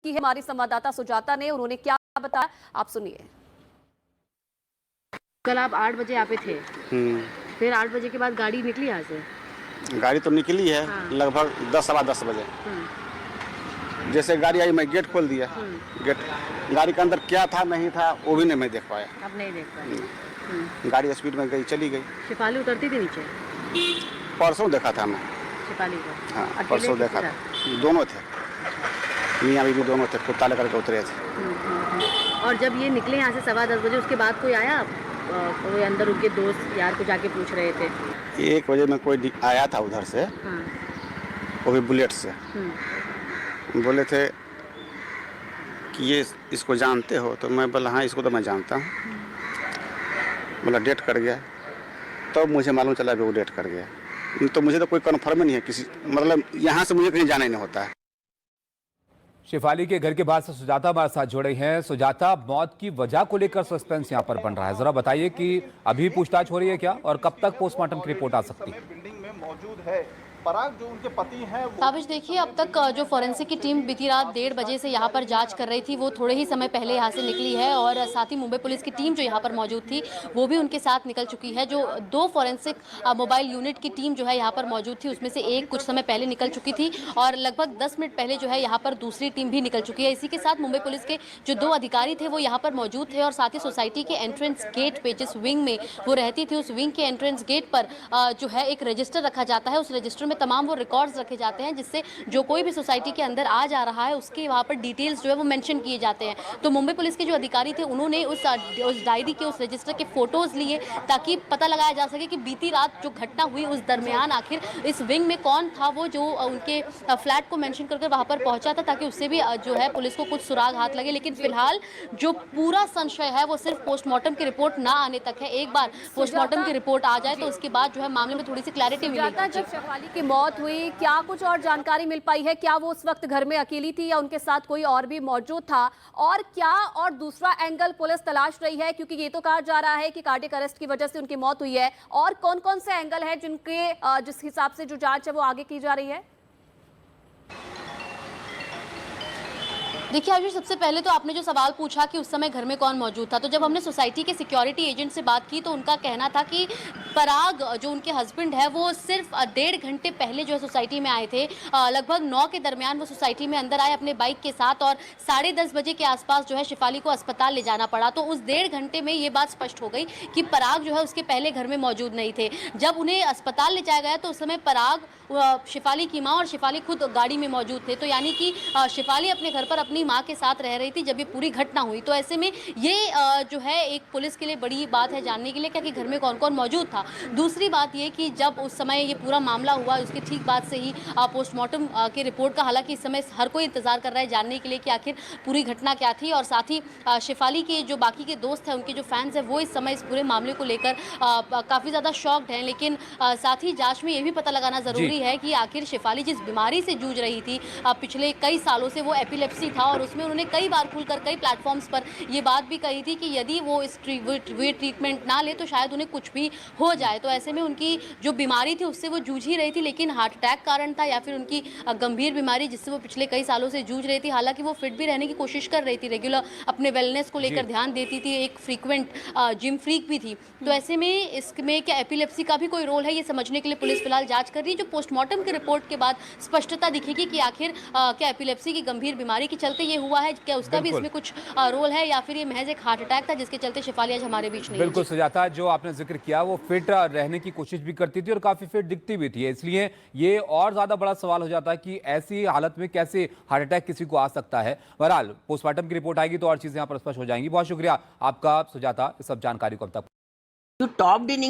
की है हमारी संवाददाता सुजाता ने, उन्होंने क्या बताया आप सुनिए। कल आप 8 बजे यहाँ पे थे, फिर 8 बजे के बाद गाड़ी निकली यहाँ से? गाड़ी तो निकली है। हाँ। लगभग 10 सवा 10 बजे। जैसे गाड़ी आई मैं गेट खोल दिया। गेट गाड़ी के अंदर क्या था नहीं था वो भी नहीं मैं देख पाया। अब नहीं देख पाए। गाड़ी स्पीड में गई चली गई। शिफाली उतरती थी नीचे? परसों देखा था मैं। शिफाली को? हाँ अकेले परसों देखा किसी था। दोनों थे, मियाँ बीवी दोनों थे, कुत्ता लेकर के उतरे थे। और जब ये निकले यहाँ से सवा 10 बजे, उसके बाद कोई आया? कोई अंदर उनके दोस्त यार को जाके पूछ रहे थे? 1 बजे में कोई आया था उधर से। हाँ। वो भी बुलेट से। बोले थे कि ये इसको जानते हो? तो मैं बोला हाँ इसको तो मैं जानता हूँ। बोला डेट कर गया। तो मुझे मालूम चला कि वो डेट कर गया। तो मुझे तो कोई कन्फर्म नहीं है किसी, मतलब यहाँ से मुझे कहीं जाना ही नहीं होता है। शिफाली के घर के बाहर से सुजाता हमारे साथ जुड़े हैं। सुजाता, मौत की वजह को लेकर सस्पेंस यहाँ पर बन रहा है, जरा बताइए कि अभी पूछताछ हो रही है क्या और कब तक पोस्टमार्टम की रिपोर्ट आ सकती है? बिल्डिंग में मौजूद है पराग, जो उनके पति हैं। ताबिश, देखिए अब तक जो फोरेंसिक की टीम बीती रात 1:30 बजे से यहाँ पर जांच कर रही थी, वो थोड़े ही समय पहले यहाँ से निकली है और साथ ही मुंबई पुलिस की टीम जो यहाँ पर मौजूद थी वो भी उनके साथ निकल चुकी है। जो 2 फोरेंसिक मोबाइल यूनिट की टीम जो है यहाँ पर मौजूद थी, उसमें से एक कुछ समय पहले निकल चुकी थी और लगभग 10 मिनट पहले जो है यहाँ पर दूसरी टीम भी निकल चुकी है। इसी के साथ मुंबई पुलिस के जो 2 अधिकारी थे वो यहाँ पर मौजूद थे और साथ ही सोसाइटी के एंट्रेंस गेट पे, जिस विंग में वो रहती थी, उस विंग के एंट्रेंस गेट पर जो है एक रजिस्टर रखा जाता है। उस रजिस्टर में तमाम वो रिकॉर्ड्स रखे जाते हैं, जिससे जो कोई भी सोसाइटी के अंदर आ जा रहा है उसके वहाँ पर डिटेल्स जो है वो मेंशन किए जाते हैं। तो मुंबई पुलिस के जो अधिकारी थे उन्होंने उस डायरी के, उस रजिस्टर के फोटोज लिए ताकि पता लगाया जा सके कि बीती रात जो घटना हुई उस दरमियान आखिर इस विंग में कौन था वो जो उनके फ्लैट को मेंशन करके वहाँ पर पहुंचा था, ताकि उससे भी जो है पुलिस को कुछ सुराग हाथ लगे। लेकिन फिलहाल जो पूरा संशय है वो सिर्फ पोस्टमार्टम की रिपोर्ट ना आने तक है। एक बार पोस्टमार्टम की रिपोर्ट आ जाए तो उसके बाद जो है मामले में थोड़ी सी क्लैरिटी मिलेगी। जब शिफाली की मौत हुई, क्या कुछ और जानकारी मिल पाई है? क्या वो उस वक्त घर में अकेली थी या उनके साथ कोई और भी मौजूद था? और क्या और दूसरा एंगल पुलिस तलाश रही है, क्योंकि ये तो कहा जा रहा है कि कार्डियक अरेस्ट की वजह से उनकी मौत हुई है, और कौन कौन से एंगल है जिनके जिस हिसाब से जो जांच है वो आगे की जा रही है? देखिए आयुष, सबसे पहले तो आपने जो सवाल पूछा कि उस समय घर में कौन मौजूद था, तो जब हमने सोसाइटी के सिक्योरिटी एजेंट से बात की तो उनका कहना था कि पराग जो उनके हस्बैंड है वो सिर्फ 1.5 घंटे पहले जो है सोसाइटी में आए थे। लगभग 9 के दरमियान वो सोसाइटी में अंदर आए अपने बाइक के साथ और 10:30 बजे के आसपास जो है शिफाली को अस्पताल ले जाना पड़ा। तो उस 1.5 घंटे में ये बात स्पष्ट हो गई कि पराग जो है उसके पहले घर में मौजूद नहीं थे। जब उन्हें अस्पताल ले जाया गया तो उस समय पराग, शिफाली की माँ और शिफाली खुद गाड़ी में मौजूद थे। तो यानी कि शिफाली अपने घर पर अपनी माँ के साथ रह रही थी जब ये पूरी घटना हुई। तो ऐसे में ये जो है एक पुलिस के लिए बड़ी बात है जानने के लिए क्या कि घर में कौन कौन मौजूद था। दूसरी बात ये कि जब उस समय ये पूरा मामला हुआ उसके ठीक बाद से ही पोस्टमार्टम की रिपोर्ट का, हालांकि इस समय हर कोई इंतजार कर रहा है जानने के लिए कि आखिर पूरी घटना क्या थी। और साथ ही शिफाली के जो बाकी के दोस्त हैं, उनके जो फैंस हैं, वो इस समय इस पूरे मामले को लेकर काफ़ी ज़्यादा शॉक्ड हैं। लेकिन साथ ही जाँच में ये भी पता लगाना ज़रूरी है कि आखिर शिफाली जिस बीमारी से जूझ रही थी पिछले कई सालों से, वो एपिलेप्सी था और उसमें उन्होंने कई बार खुलकर कई प्लेटफॉर्म्स पर ये बात भी कही थी कि यदि वो इस ट्रीटमेंट ना ले तो शायद उन्हें कुछ भी हो जाए। तो ऐसे में उनकी जो बीमारी थी उससे वो जूझ ही रही थी, लेकिन हार्ट अटैक कारण था या फिर उनकी गंभीर बीमारी जिससे वो पिछले कई सालों से जूझ रही थी। हालांकि वो फिट भी रहने की कोशिश कर रही थी, रेगुलर अपने वेलनेस को लेकर ध्यान देती थी, एक फ्रीक्वेंट जिम फ्रीक भी थी। तो ऐसे में इसमें क्या एपिलेप्सी का भी कोई रोल है, ये समझने के लिए पुलिस फिलहाल जांच कर रही है। जो पोस्टमार्टम की रिपोर्ट के बाद स्पष्टता दिखेगी कि आखिर क्या एपिलेप्सी की गंभीर बीमारी के चलते ये हुआ है, क्या उसका भी इसमें कुछ रोल है या फिर ये महज एक हार्ट अटैक था जिसके चलते शिफाली आज हमारे बीच नहीं। बिल्कुल सुजाता, जो आपने जिक्र किया वो फिट रहने की कोशिश भी करती थी और काफी फिट दिखती भी थी, इसलिए ये और ज्यादा बड़ा सवाल हो जाता है कि ऐसी हालत में कैसे हार्ट अटैक किसी को आ सकता है। बहरहाल पोस्टमार्टम की रिपोर्ट आएगी तो और चीजें यहाँ पर स्पष्ट हो जाएंगी। बहुत शुक्रिया आपका सुजाता इस सब जानकारी को अब तक। You topped in